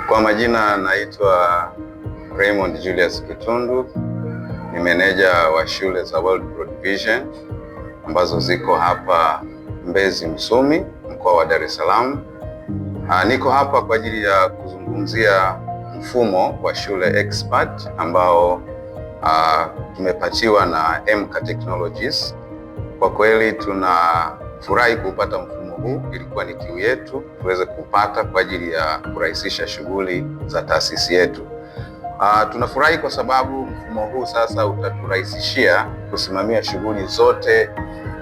Kwa majina naitwa Raymond Julius Kitundu, ni meneja wa shule za World Broad Vision ambazo ziko hapa Mbezi Msumi, mkoa wa Dar es Salaam. Niko hapa kwa ajili ya kuzungumzia mfumo wa shule expert ambao tumepatiwa na MK Technologies. Kwa kweli tunafurahi kupata mfumo huu, ilikuwa ni kiu yetu tuweze kupata kwa ajili ya kurahisisha shughuli za taasisi yetu. Tunafurahi kwa sababu mfumo huu sasa utaturahisishia kusimamia shughuli zote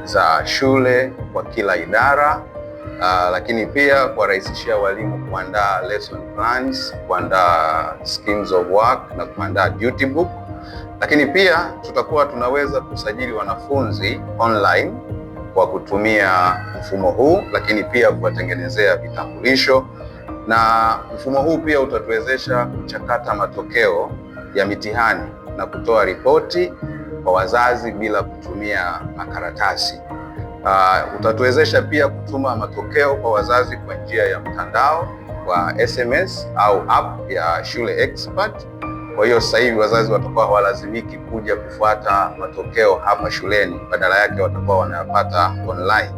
za shule kwa kila idara, lakini pia kuwarahisishia walimu kuandaa lesson plans, kuandaa schemes of work na kuandaa duty book. Lakini pia tutakuwa tunaweza kusajili wanafunzi online kwa kutumia mfumo huu, lakini pia kuwatengenezea vitambulisho, na mfumo huu pia utatuwezesha kuchakata matokeo ya mitihani na kutoa ripoti kwa wazazi bila kutumia makaratasi. Utatuwezesha pia kutuma matokeo kwa wazazi kwa njia ya mtandao kwa SMS au app ya Shule Expert. Kwa hiyo sasa hivi wazazi watakuwa hawalazimiki kuja kufuata matokeo hapa shuleni, badala yake watakuwa wanayapata online.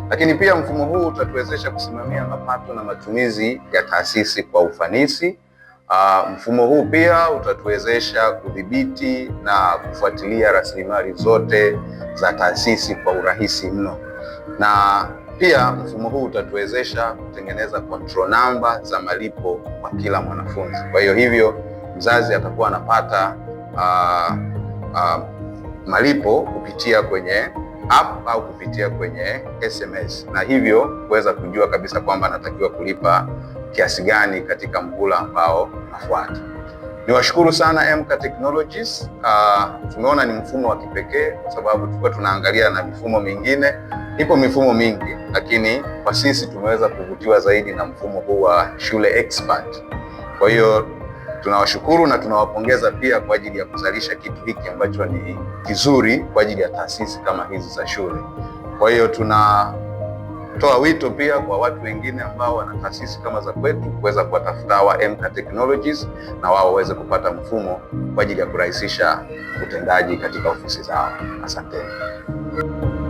Lakini pia mfumo huu utatuwezesha kusimamia mapato na matumizi ya taasisi kwa ufanisi. Mfumo huu pia utatuwezesha kudhibiti na kufuatilia rasilimali zote za taasisi kwa urahisi mno. Na pia mfumo huu utatuwezesha kutengeneza control number za malipo kwa kila mwanafunzi. Kwa hivyo mzazi atakuwa anapata malipo kupitia kwenye app au kupitia kwenye SMS, na hivyo kuweza kujua kabisa kwamba anatakiwa kulipa kiasi gani katika mhula ambao unafuata. Niwashukuru sana MK Technologies. Tumeona ni mfumo wa kipekee kwa sababu tulikuwa tunaangalia na mifumo mingine. Ipo mifumo mingi, lakini kwa sisi tumeweza kuvutiwa zaidi na mfumo huu wa Shule Expert. Kwa hiyo tunawashukuru na tunawapongeza pia kwa ajili ya kuzalisha kitu hiki ambacho ni kizuri kwa ajili ya taasisi kama hizi za shule. Kwa hiyo tunatoa wito pia kwa watu wengine ambao wana taasisi kama za kwetu kuweza kuwatafuta hawa MK Technologies na wao waweze kupata mfumo kwa ajili ya kurahisisha utendaji katika ofisi zao. Asanteni.